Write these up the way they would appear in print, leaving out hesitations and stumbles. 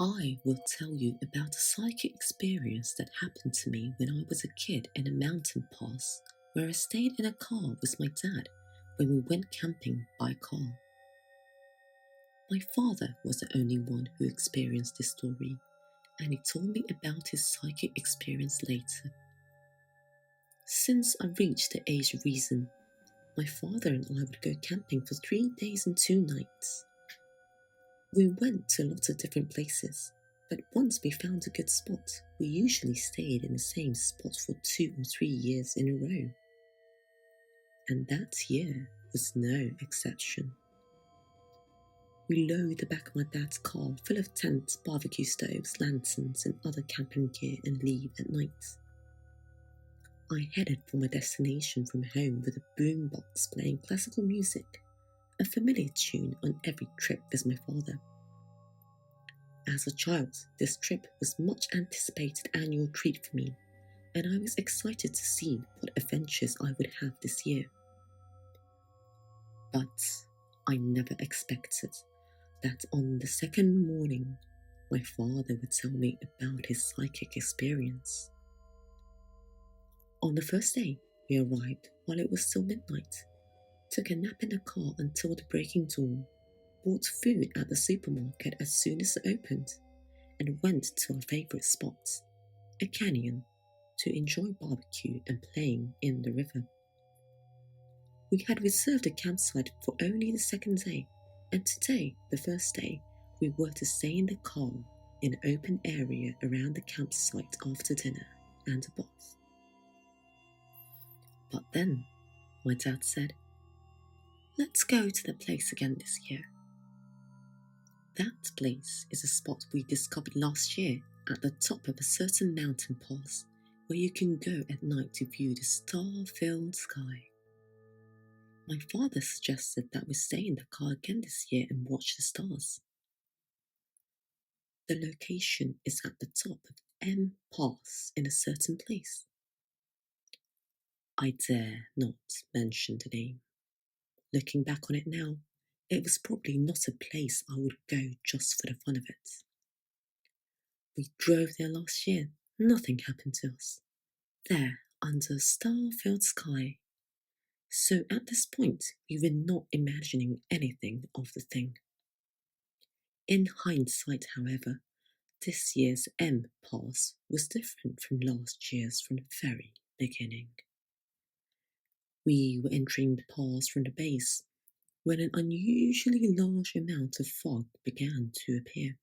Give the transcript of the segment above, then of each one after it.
I will tell you about a psychic experience that happened to me when I was a kid in a mountain pass where I stayed in a car with my dad when we went camping by car. My father was the only one who experienced this story, and he told me about his psychic experience later. Since I reached the age of reason, my father and I would go camping for 3 days and 2 nights. We went to lots of different places, but once we found a good spot, we usually stayed in the same spot for 2 or 3 years in a row. And that year was no exception. We load the back of my dad's car full of tents, barbecue stoves, lanterns, and other camping gear and leave at night. I headed for my destination from home with a boombox playing classical music, a familiar tune on every trip with my father. As a child, this trip was a much anticipated annual treat for me, and I was excited to see what adventures I would have this year. But I never expected that on the second morning, my father would tell me about his psychic experience. On the first day, we arrived while it was still midnight, took a nap in the car until the breaking dawn, bought food at the supermarket as soon as it opened, and went to our favourite spot, a canyon, to enjoy barbecue and playing in the river. We had reserved a campsite for only the second day, and today, the first day, we were to stay in the car in an open area around the campsite after dinner and a bath. But then, my dad said, "Let's go to the place again this year." That place is a spot we discovered last year at the top of a certain mountain pass where you can go at night to view the star-filled sky. My father suggested that we stay in the car again this year and watch the stars. The location is at the top of M Pass in a certain place. I dare not mention the name. Looking back on it now, it was probably not a place I would go just for the fun of it. We drove there last year. Nothing happened to us. There, under a star-filled sky. So at this point, we were not imagining anything of the thing. In hindsight, however, this year's M Pass was different from last year's from the very beginning. We were entering the pass from the base when an unusually large amount of fog began to appear.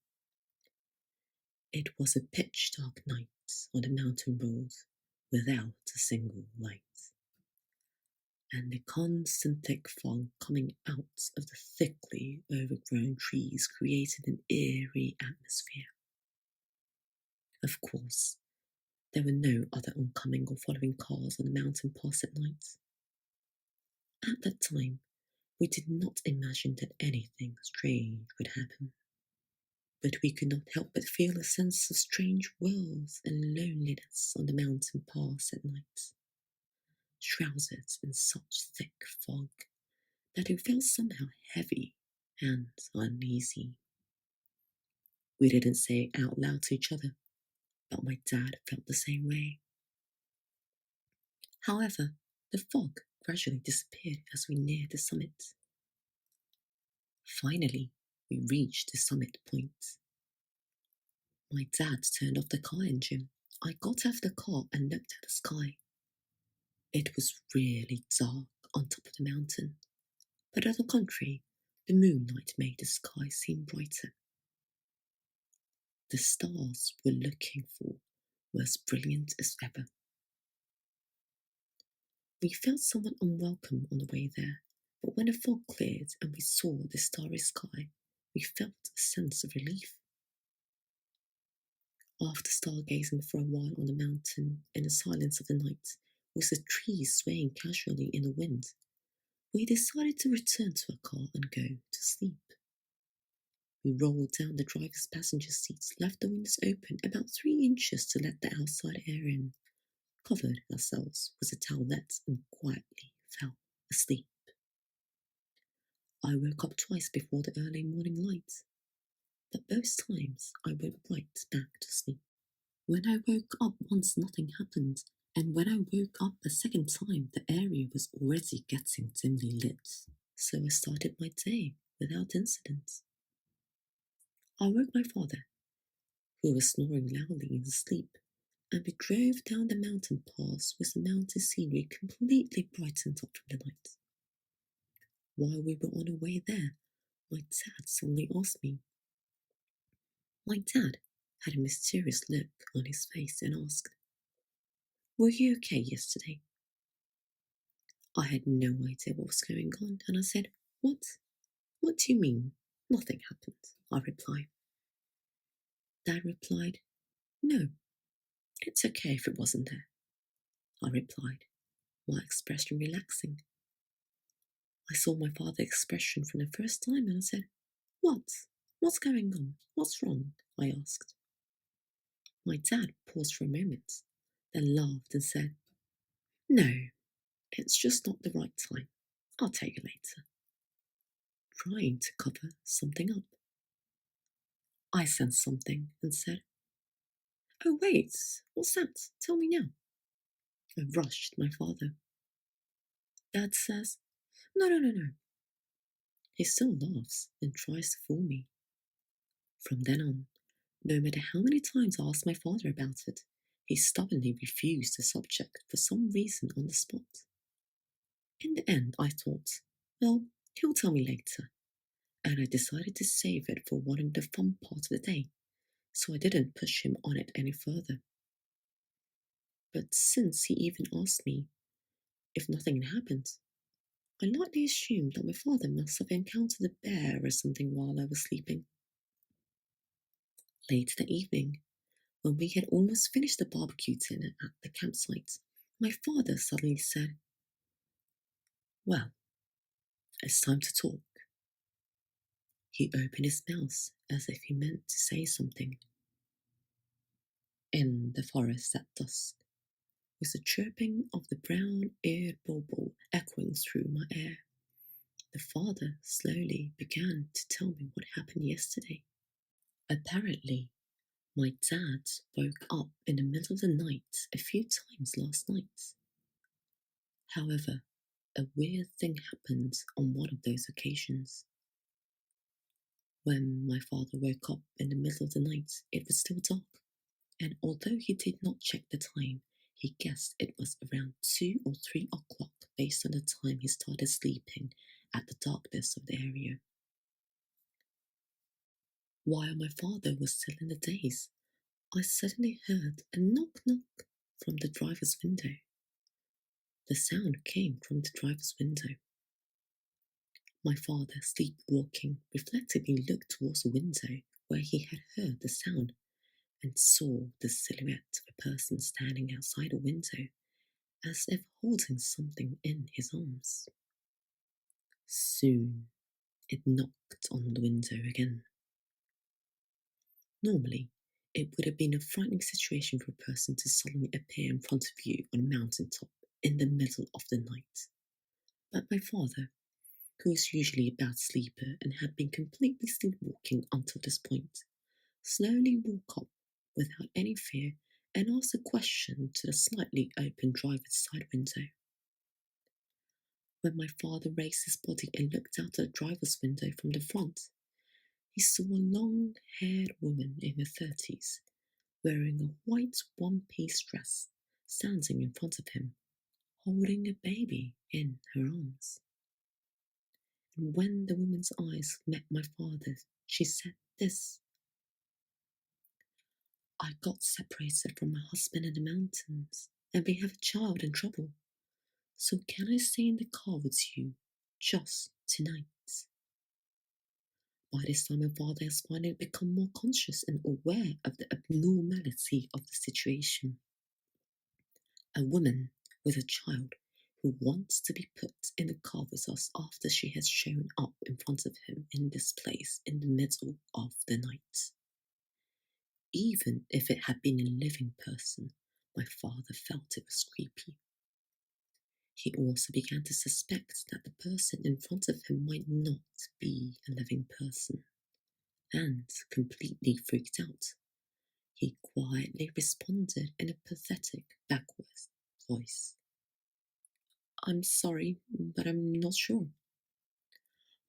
It was a pitch-dark night on the mountain road without a single light, and the constant thick fog coming out of the thickly overgrown trees created an eerie atmosphere. Of course, there were no other oncoming or following cars on the mountain pass at night. At that time, we did not imagine that anything strange would happen, but we could not help but feel a sense of strange wealth and loneliness on the mountain pass at night, shrouded in such thick fog that it felt somehow heavy and uneasy. We didn't say it out loud to each other, but my dad felt the same way. However, the fog gradually disappeared as we neared the summit. Finally, we reached the summit point. My dad turned off the car engine. I got out of the car and looked at the sky. It was really dark on top of the mountain, but on the contrary, the moonlight made the sky seem brighter. The stars we're looking for were as brilliant as ever. We felt somewhat unwelcome on the way there, but when the fog cleared and we saw the starry sky, we felt a sense of relief. After stargazing for a while on the mountain in the silence of the night, with the trees swaying casually in the wind, we decided to return to our car and go to sleep. We rolled down the driver's passenger seats, left the windows open about 3 inches to let the outside air in, covered ourselves with a towelette and quietly fell asleep. I woke up twice before the early morning light. but both times I went right back to sleep. When I woke up once, nothing happened, and when I woke up a second time, the area was already getting dimly lit. So I started my day without incident. I woke my father, who was snoring loudly in his sleep, and we drove down the mountain pass with the mountain scenery completely brightened up from the night. While we were on our way there, my dad suddenly asked me. My dad had a mysterious look on his face and asked, "Were you okay yesterday?" I had no idea what was going on, and I said, "What? What do you mean? Nothing happened," I replied. Dad replied, "No, it's okay if it wasn't there," I replied, my expression relaxing. I saw my father's expression for the first time and I said, "What? What's going on? What's wrong?" I asked. My dad paused for a moment, then laughed and said, "No, it's just not the right time. I'll tell you later," trying to cover something up. I sensed something and said, "Oh, wait, what's that? Tell me now." I rushed my father. Dad says, "No, no, no, no." He still laughs and tries to fool me. From then on, no matter how many times I asked my father about it, he stubbornly refused the subject for some reason on the spot. In the end, I thought, well, he'll tell me later, and I decided to save it for one of the fun parts of the day, so I didn't push him on it any further. But since he even asked me if nothing had happened, I lightly assumed that my father must have encountered a bear or something while I was sleeping. Late that evening, when we had almost finished the barbecue dinner at the campsite, my father suddenly said, "Well, it's time to talk." He opened his mouth as if he meant to say something. In the forest at dusk, with the chirping of the brown-eared bulbul echoing through my ear, the father slowly began to tell me what happened yesterday. Apparently, my dad woke up in the middle of the night a few times last night. However, a weird thing happened on one of those occasions. When my father woke up in the middle of the night, it was still dark, and although he did not check the time, he guessed it was around 2 or 3 o'clock based on the time he started sleeping at the darkness of the area. While my father was still in the daze, I suddenly heard a knock knock from the driver's window. The sound came from the driver's window. My father, sleepwalking, reflectively looked towards the window where he had heard the sound and saw the silhouette of a person standing outside a window as if holding something in his arms. Soon it knocked on the window again. Normally, it would have been a frightening situation for a person to suddenly appear in front of you on a mountaintop in the middle of the night. But my father, who was usually a bad sleeper and had been completely sleepwalking until this point, slowly woke up without any fear and asked a question to the slightly open driver's side window. When my father raised his body and looked out the driver's window from the front, he saw a long-haired woman in her 30s, wearing a white one-piece dress, standing in front of him, holding a baby in her arms. And when the woman's eyes met my father's, she said this: "I got separated from my husband in the mountains, and we have a child in trouble. So can I stay in the car with you just tonight?" By this time, my father has finally become more conscious and aware of the abnormality of the situation. A woman with a child who wants to be put in the car with us after she has shown up in front of him in this place in the middle of the night. Even if it had been a living person, my father felt it was creepy. He also began to suspect that the person in front of him might not be a living person. and, completely freaked out, he quietly responded in a pathetic backwards voice. "I'm sorry, but I'm not sure."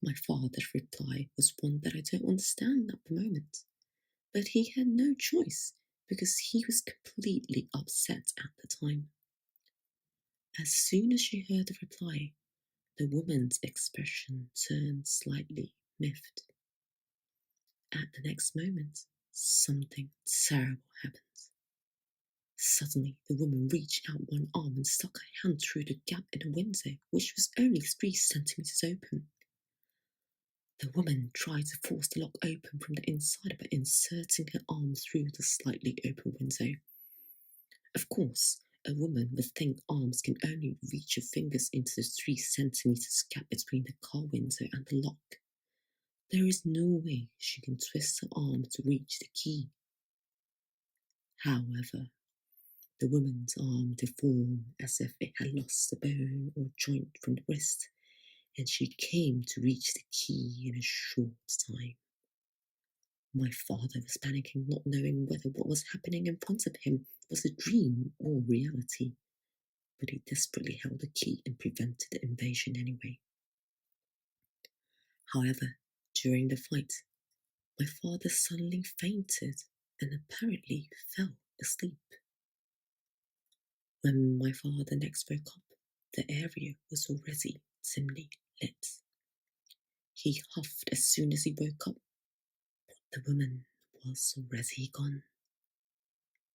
My father's reply was one that I don't understand at the moment, but he had no choice because he was completely upset at the time. As soon as she heard the reply, the woman's expression turned slightly miffed. At the next moment, something terrible happened. Suddenly, the woman reached out one arm and stuck her hand through the gap in the window, which was only 3 centimeters open. The woman tried to force the lock open from the inside by inserting her arm through the slightly open window. Of course, a woman with thin arms can only reach her fingers into the 3 centimeters gap between the car window and the lock. There is no way she can twist her arm to reach the key. However, the woman's arm deformed as if it had lost a bone or joint from the wrist, and she came to reach the key in a short time. My father was panicking, not knowing whether what was happening in front of him was a dream or reality, but he desperately held the key and prevented the invasion anyway. However, during the fight, my father suddenly fainted and apparently fell asleep. When my father next woke up, the area was already dimly lit. He huffed as soon as he woke up, but the woman was already gone.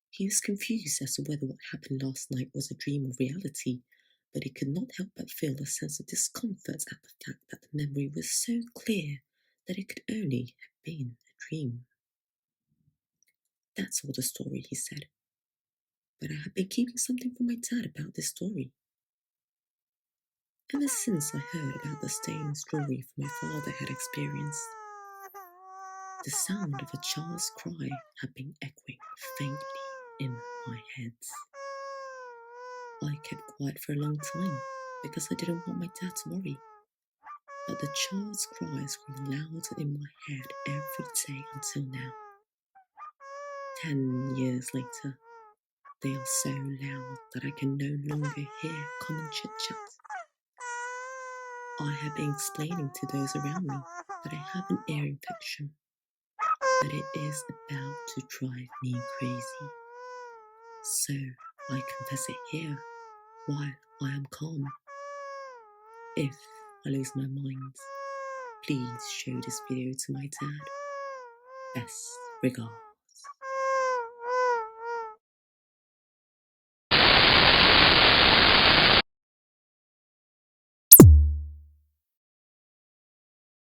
He was confused as to whether what happened last night was a dream or reality, but he could not help but feel a sense of discomfort at the fact that the memory was so clear that it could only have been a dream. "That's all the story," he said, "but I have been keeping something from my dad about this story. Ever since I heard about the strange story my father had experienced, the sound of a child's cry had been echoing faintly in my head. I kept quiet for a long time because I didn't want my dad to worry, but the child's cries grew louder in my head every day until now. 10 years later, they are so loud that I can no longer hear common chit-chat. I have been explaining to those around me that I have an ear infection, but it is about to drive me crazy. So I confess it here while I am calm. If I lose my mind, please show this video to my dad. Best regards."